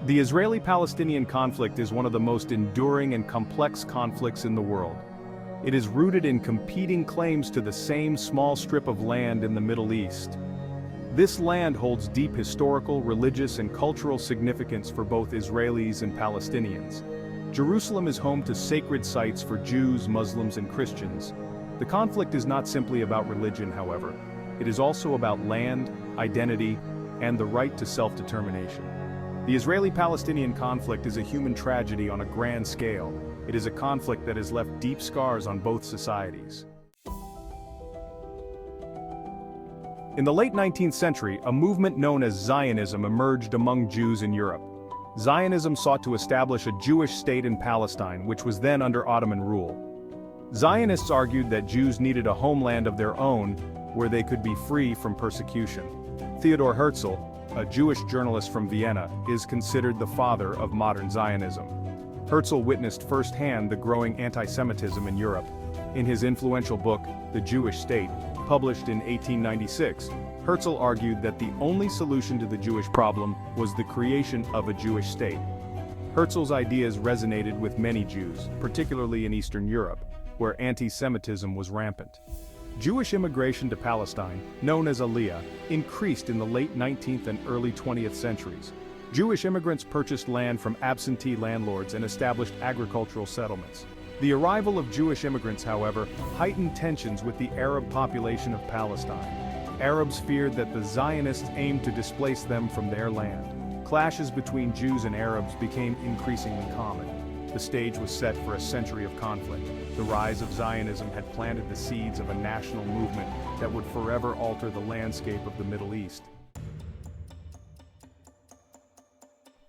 The Israeli-Palestinian conflict is one of the most enduring and complex conflicts in the world. It is rooted in competing claims to the same small strip of land in the Middle East. This land holds deep historical, religious, and cultural significance for both Israelis and Palestinians. Jerusalem is home to sacred sites for Jews, Muslims, and Christians. The conflict is not simply about religion, however. It is also about land, identity, and the right to self-determination. The Israeli-Palestinian conflict is a human tragedy on a grand scale. It is a conflict that has left deep scars on both societies. In the late 19th century, a movement known as Zionism emerged among Jews in Europe. Zionism sought to establish a Jewish state in Palestine, which was then under Ottoman rule. Zionists argued that Jews needed a homeland of their own, where they could be free from persecution. Theodor Herzl, a Jewish journalist from Vienna, is considered the father of modern Zionism. Herzl witnessed firsthand the growing anti-Semitism in Europe. In his influential book, The Jewish State, published in 1896, Herzl argued that the only solution to the Jewish problem was the creation of a Jewish state. Herzl's ideas resonated with many Jews, particularly in Eastern Europe, where anti-Semitism was rampant. Jewish immigration to Palestine, known as Aliyah, increased in the late 19th and early 20th centuries. Jewish immigrants purchased land from absentee landlords and established agricultural settlements. The arrival of Jewish immigrants, however, heightened tensions with the Arab population of Palestine. Arabs feared that the Zionists aimed to displace them from their land. Clashes between Jews and Arabs became increasingly common. The stage was set for a century of conflict. The rise of Zionism had planted the seeds of a national movement that would forever alter the landscape of the Middle East.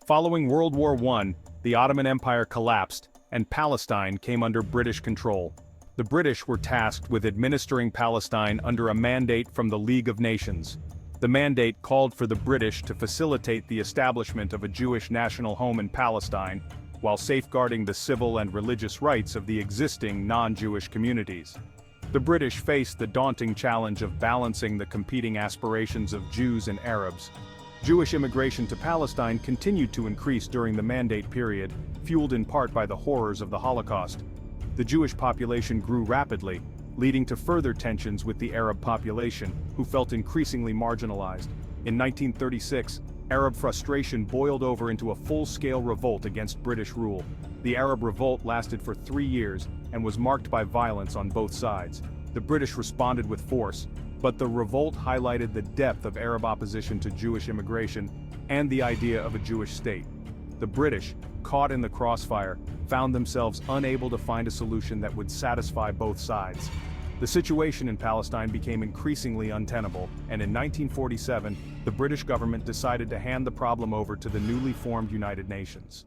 Following World War I, the Ottoman Empire collapsed, and Palestine came under British control. The British were tasked with administering Palestine under a mandate from the League of Nations. The mandate called for the British to facilitate the establishment of a Jewish national home in Palestine, while safeguarding the civil and religious rights of the existing non-Jewish communities. The British faced the daunting challenge of balancing the competing aspirations of Jews and Arabs. Jewish immigration to Palestine continued to increase during the Mandate period, fueled in part by the horrors of the Holocaust. The Jewish population grew rapidly, leading to further tensions with the Arab population, who felt increasingly marginalized. In 1936, Arab frustration boiled over into a full-scale revolt against British rule. The Arab revolt lasted for 3 years and was marked by violence on both sides. The British responded with force, but the revolt highlighted the depth of Arab opposition to Jewish immigration and the idea of a Jewish state. The British, caught in the crossfire, found themselves unable to find a solution that would satisfy both sides. The situation in Palestine became increasingly untenable, and in 1947, the British government decided to hand the problem over to the newly formed United Nations.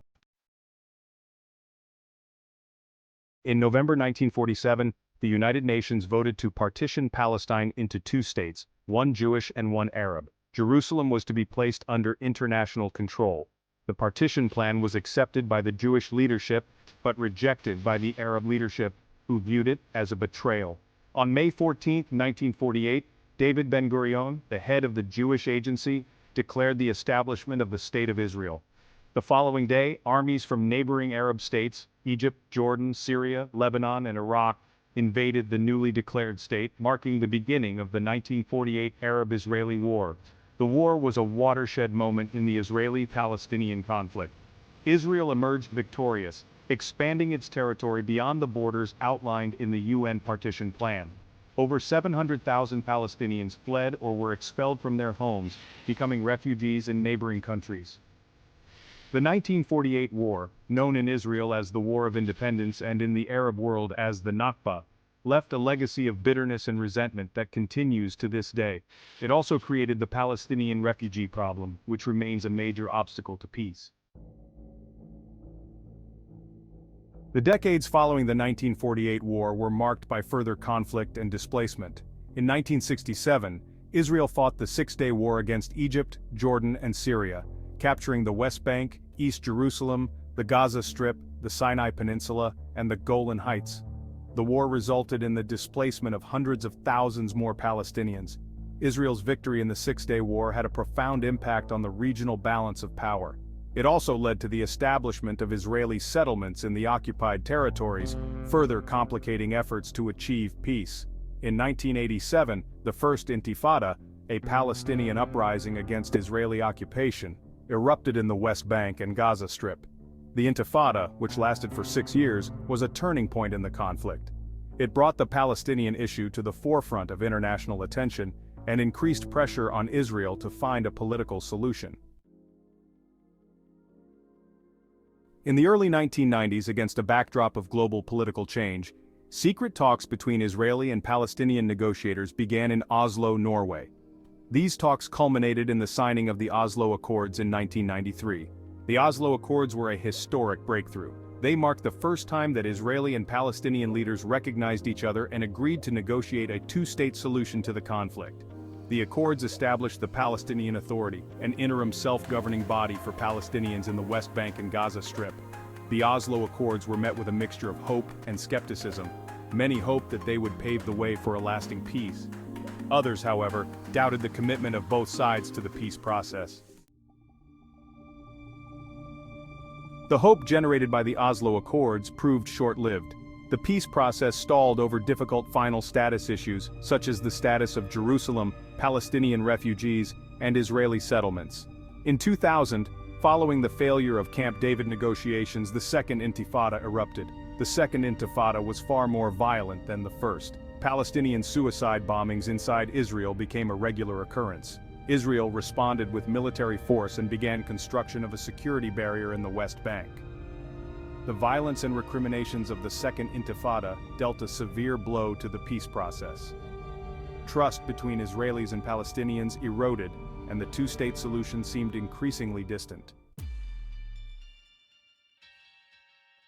In November 1947, the United Nations voted to partition Palestine into 2 states, one Jewish and one Arab. Jerusalem was to be placed under international control. The partition plan was accepted by the Jewish leadership, but rejected by the Arab leadership, who viewed it as a betrayal. On May 14, 1948, David Ben-Gurion, the head of the Jewish Agency, declared the establishment of the State of Israel. The following day, armies from neighboring Arab states, Egypt, Jordan, Syria, Lebanon, and Iraq, invaded the newly declared state, marking the beginning of the 1948 Arab-Israeli War. The war was a watershed moment in the Israeli-Palestinian conflict. Israel emerged victorious, expanding its territory beyond the borders outlined in the UN partition plan. Over 700,000 Palestinians fled or were expelled from their homes, becoming refugees in neighboring countries. The 1948 war, known in Israel as the War of Independence and in the Arab world as the Nakba, left a legacy of bitterness and resentment that continues to this day. It also created the Palestinian refugee problem, which remains a major obstacle to peace. The decades following the 1948 war were marked by further conflict and displacement. In 1967, Israel fought the Six-Day War against Egypt, Jordan, and Syria, capturing the West Bank, East Jerusalem, the Gaza Strip, the Sinai Peninsula, and the Golan Heights. The war resulted in the displacement of hundreds of thousands more Palestinians. Israel's victory in the Six-Day War had a profound impact on the regional balance of power. It also led to the establishment of Israeli settlements in the occupied territories, further complicating efforts to achieve peace. In 1987, the First Intifada, a Palestinian uprising against Israeli occupation, erupted in the West Bank and Gaza Strip. The Intifada, which lasted for 6 years, was a turning point in the conflict. It brought the Palestinian issue to the forefront of international attention and increased pressure on Israel to find a political solution. In the early 1990s, against a backdrop of global political change, secret talks between Israeli and Palestinian negotiators began in Oslo, Norway. These talks culminated in the signing of the Oslo Accords in 1993. The Oslo Accords were a historic breakthrough. They marked the first time that Israeli and Palestinian leaders recognized each other and agreed to negotiate a two-state solution to the conflict. The Accords established the Palestinian Authority, an interim self-governing body for Palestinians in the West Bank and Gaza Strip. The Oslo Accords were met with a mixture of hope and skepticism. Many hoped that they would pave the way for a lasting peace. Others, however, doubted the commitment of both sides to the peace process. The hope generated by the Oslo Accords proved short-lived. The peace process stalled over difficult final status issues, such as the status of Jerusalem, Palestinian refugees, and Israeli settlements. In 2000, following the failure of Camp David negotiations, the Second Intifada erupted. The Second Intifada was far more violent than the first. Palestinian suicide bombings inside Israel became a regular occurrence. Israel responded with military force and began construction of a security barrier in the West Bank. The violence and recriminations of the Second Intifada dealt a severe blow to the peace process. Trust between Israelis and Palestinians eroded, and the two-state solution seemed increasingly distant.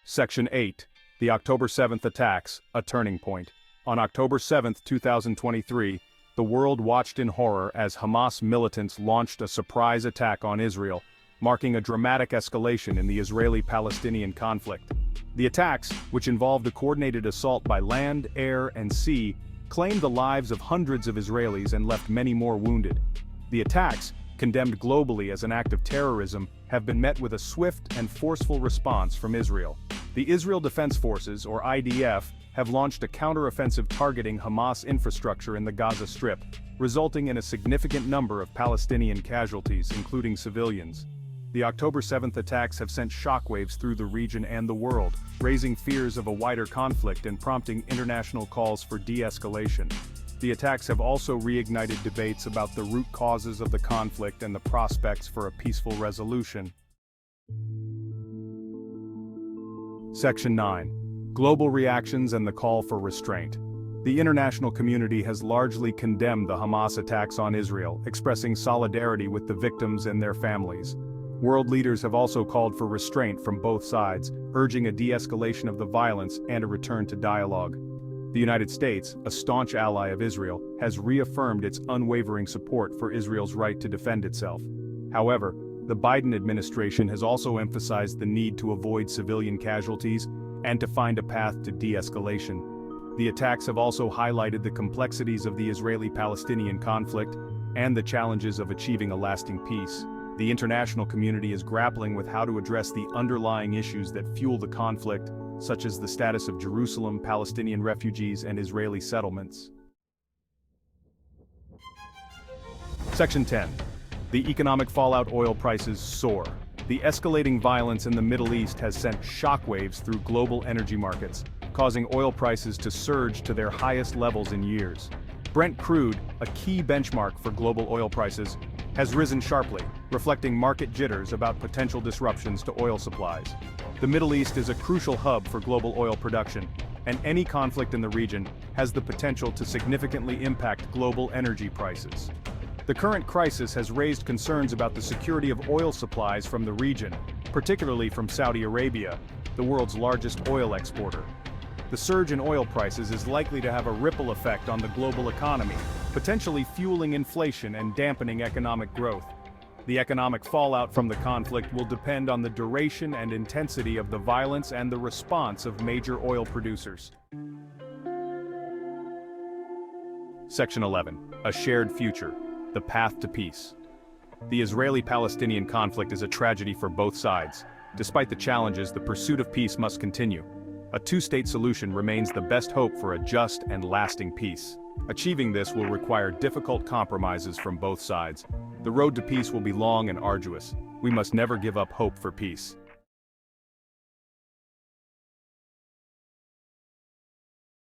Section 8. The October 7th attacks, a turning point. On October 7, 2023, the world watched in horror as Hamas militants launched a surprise attack on Israel, marking a dramatic escalation in the Israeli-Palestinian conflict. The attacks, which involved a coordinated assault by land, air, and sea, claimed the lives of hundreds of Israelis and left many more wounded. The attacks, condemned globally as an act of terrorism, have been met with a swift and forceful response from Israel. The Israel Defense Forces, or IDF, have launched a counteroffensive targeting Hamas infrastructure in the Gaza Strip, resulting in a significant number of Palestinian casualties, including civilians. The October 7th attacks have sent shockwaves through the region and the world, raising fears of a wider conflict and prompting international calls for de-escalation. The attacks have also reignited debates about the root causes of the conflict and the prospects for a peaceful resolution. Section 9. Global reactions and the call for restraint. The international community has largely condemned the Hamas attacks on Israel, expressing solidarity with the victims and their families. World leaders have also called for restraint from both sides, urging a de-escalation of the violence and a return to dialogue. The United States, a staunch ally of Israel, has reaffirmed its unwavering support for Israel's right to defend itself. However, the Biden administration has also emphasized the need to avoid civilian casualties and to find a path to de-escalation. The attacks have also highlighted the complexities of the Israeli-Palestinian conflict and the challenges of achieving a lasting peace. The international community is grappling with how to address the underlying issues that fuel the conflict, such as the status of Jerusalem, Palestinian refugees, and Israeli settlements. Section 10. The economic fallout. Oil prices soar. The escalating violence in the Middle East has sent shockwaves through global energy markets, causing oil prices to surge to their highest levels in years. Brent crude, a key benchmark for global oil prices, has risen sharply, reflecting market jitters about potential disruptions to oil supplies. The Middle East is a crucial hub for global oil production, and any conflict in the region has the potential to significantly impact global energy prices. The current crisis has raised concerns about the security of oil supplies from the region, particularly from Saudi Arabia, the world's largest oil exporter. The surge in oil prices is likely to have a ripple effect on the global economy, potentially fueling inflation and dampening economic growth. The economic fallout from the conflict will depend on the duration and intensity of the violence and the response of major oil producers. Section 11. A shared future. The path to peace. The Israeli-Palestinian conflict is a tragedy for both sides. Despite the challenges, the pursuit of peace must continue. A two-state solution remains the best hope for a just and lasting peace. Achieving this will require difficult compromises from both sides. The road to peace will be long and arduous. We must never give up hope for peace.